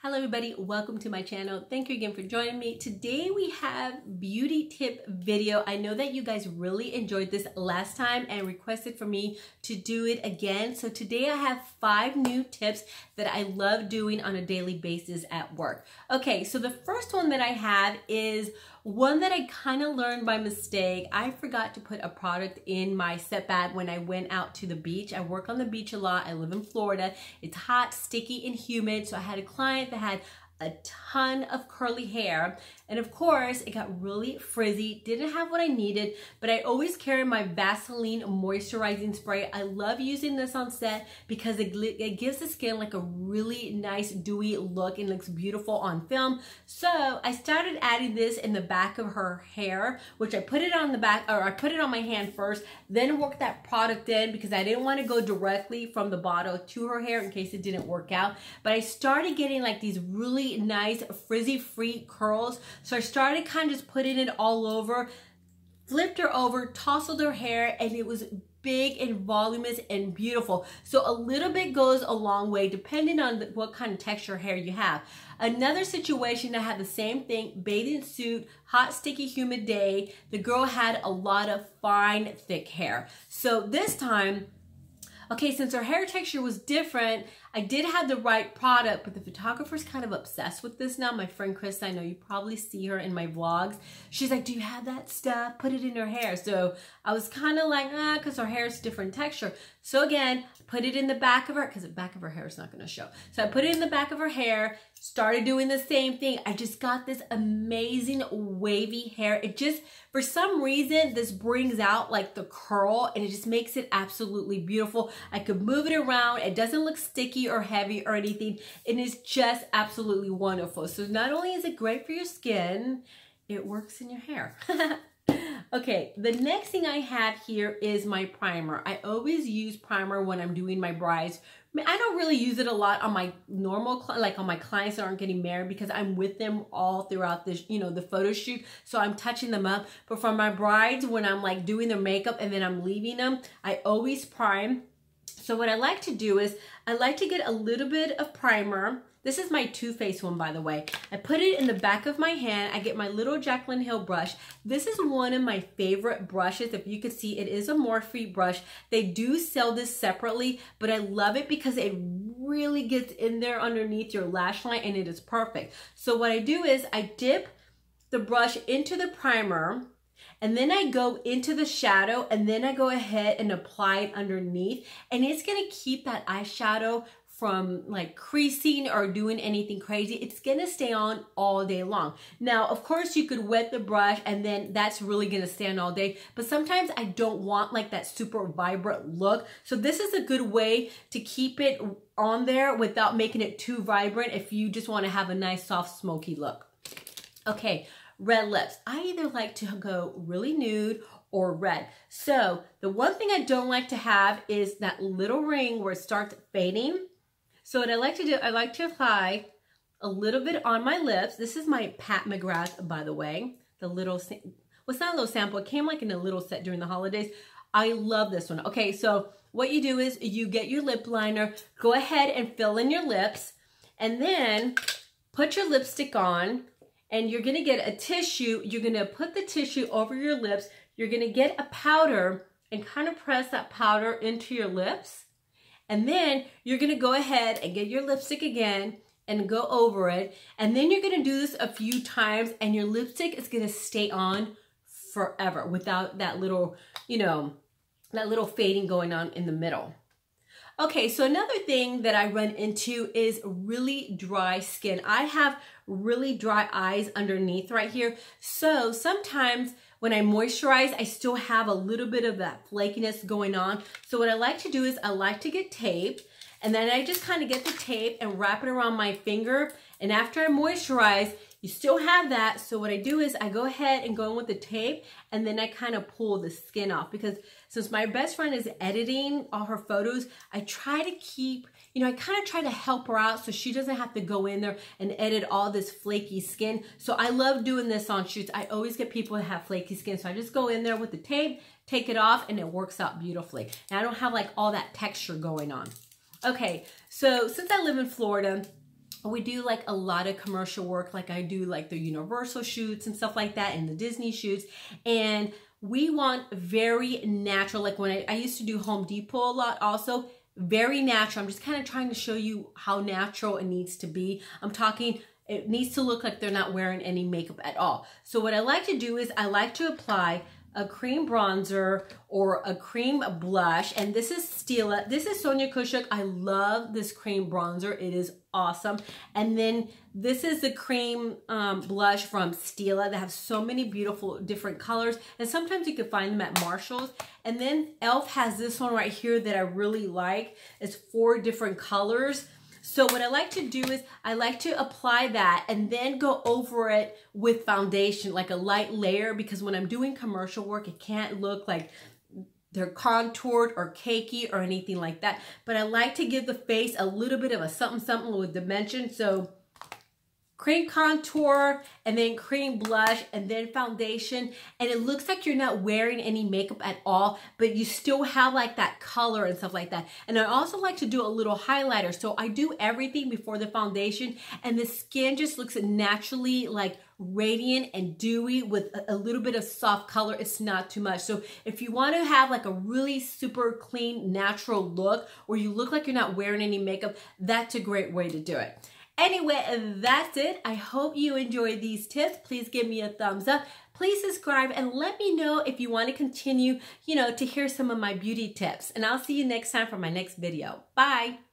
Hello everybody, welcome to my channel. Thank you again for joining me. Today we have beauty tip video. I know that you guys really enjoyed this last time and requested for me to do it again. So today I have 5 new tips that I love doing on a daily basis at work. Okay, so the first one that I have is one that I kind of learned by mistake. I forgot to put a product in my set bag when I went out to the beach. I work on the beach a lot. I live in Florida. It's hot, sticky, and humid. So I had a client that had a ton of curly hair, and of course it got really frizzy. Didn't have what I needed, but I always carry my Vaseline moisturizing spray. I love using this on set because it gives the skin like a really nice dewy look and looks beautiful on film. So I started adding this in the back of her hair, which I put it on the back, or I put it on my hand first, then worked that product in because I didn't want to go directly from the bottle to her hair in case it didn't work out. But I started getting like these really nice frizzy free curls, so I started kind of just putting it all over, flipped her over, tousled her hair, and it was big and voluminous and beautiful. So a little bit goes a long way depending on what kind of texture hair you have. Another situation, I had the same thing, bathing suit, hot, sticky, humid day. The girl had a lot of fine, thick hair. So this time, okay, since her hair texture was different, I did have the right product, but the photographer's kind of obsessed with this now. My friend Chris, I know you probably see her in my vlogs. She's like, do you have that stuff? Put it in her hair. So I was kind of like, because her hair is different texture. So again, put it in the back of her, because the back of her hair is not going to show. So I put it in the back of her hair, started doing the same thing. I just got this amazing wavy hair. It just, for some reason, this brings out like the curl, and it just makes it absolutely beautiful. I could move it around. It doesn't look sticky or heavy or anything. It is just absolutely wonderful. So not only is it great for your skin, it works in your hair. Okay, the next thing I have here is my primer. I always use primer when I'm doing my brides. I don't really use it a lot on my normal, like on my clients that aren't getting married, because I'm with them all throughout this, the photo shoot. So I'm touching them up. But for my brides, when I'm like doing their makeup and then I'm leaving them, I always prime. So what I like to do is I like to get a little bit of primer. This is my Too Faced one, by the way. I put it in the back of my hand. I get my little Jaclyn Hill brush. This is one of my favorite brushes. If you could see, it is a Morphe brush. They do sell this separately, but I love it because it really gets in there underneath your lash line, and it is perfect. So what I do is I dip the brush into the primer, and then I go into the shadow, and then I go ahead and apply it underneath, and it's gonna keep that eyeshadow from like creasing or doing anything crazy. It's gonna stay on all day long. Now, of course, you could wet the brush and then that's really gonna stay on all day, but sometimes I don't want like that super vibrant look. So this is a good way to keep it on there without making it too vibrant if you just wanna have a nice, soft, smoky look. Okay, red lips. I either like to go really nude or red. So the one thing I don't like to have is that little ring where it starts fading. So what I like to do, I like to apply a little bit on my lips. This is my McGrath, by the way. The little, well, it's not a little sample. It came like in a little set during the holidays. I love this one. Okay, so what you do is you get your lip liner, go ahead and fill in your lips, and then put your lipstick on, and you're gonna get a tissue. You're gonna put the tissue over your lips. You're gonna get a powder and kind of press that powder into your lips. And then you're gonna go ahead and get your lipstick again and go over it. And then you're gonna do this a few times, and your lipstick is gonna stay on forever without that little, that little fading going on in the middle. Okay, so another thing that I run into is really dry skin. I have really dry eyes underneath right here. So sometimes when I moisturize, I still have a little bit of that flakiness going on. So what I like to do is I like to get tape, and then I just kind of get the tape and wrap it around my finger. And after I moisturize, you still have that. So what I do is I go ahead and go in with the tape, and then I kind of pull the skin off, because since my best friend is editing all her photos, I try to keep, I kind of try to help her out so she doesn't have to go in there and edit all this flaky skin. So I love doing this on shoots. I always get people that have flaky skin. So I just go in there with the tape, take it off, and it works out beautifully. And I don't have like all that texture going on. Okay, so since I live in Florida, we do like a lot of commercial work, like I do like the Universal shoots and stuff like that and the Disney shoots. And we want very natural, like when I used to do Home Depot a lot also, very natural. I'm just kind of trying to show you how natural it needs to be. I'm talking, it needs to look like they're not wearing any makeup at all. So what I like to do is I like to apply a cream bronzer or a cream blush, and this is Stila. This is Sonia Kashuk. I love this cream bronzer. It is awesome. And then this is the cream blush from Stila that have so many beautiful different colors, and sometimes you can find them at Marshall's. And then e.l.f. has this one right here that I really like. It's 4 different colors. So what I like to do is I like to apply that and then go over it with foundation, like a light layer, because when I'm doing commercial work, it can't look like they're contoured or cakey or anything like that. But I like to give the face a little bit of a something with dimension. So cream contour and then cream blush and then foundation, and it looks like you're not wearing any makeup at all, but you still have like that color and stuff like that. And I also like to do a little highlighter, so I do everything before the foundation, and the skin just looks naturally like radiant and dewy with a little bit of soft color. It's not too much. So if you want to have like a really super clean natural look where you look like you're not wearing any makeup, that's a great way to do it. Anyway, that's it. I hope you enjoyed these tips. Please give me a thumbs up. Please subscribe and let me know if you want to continue, to hear some of my beauty tips. And I'll see you next time for my next video. Bye.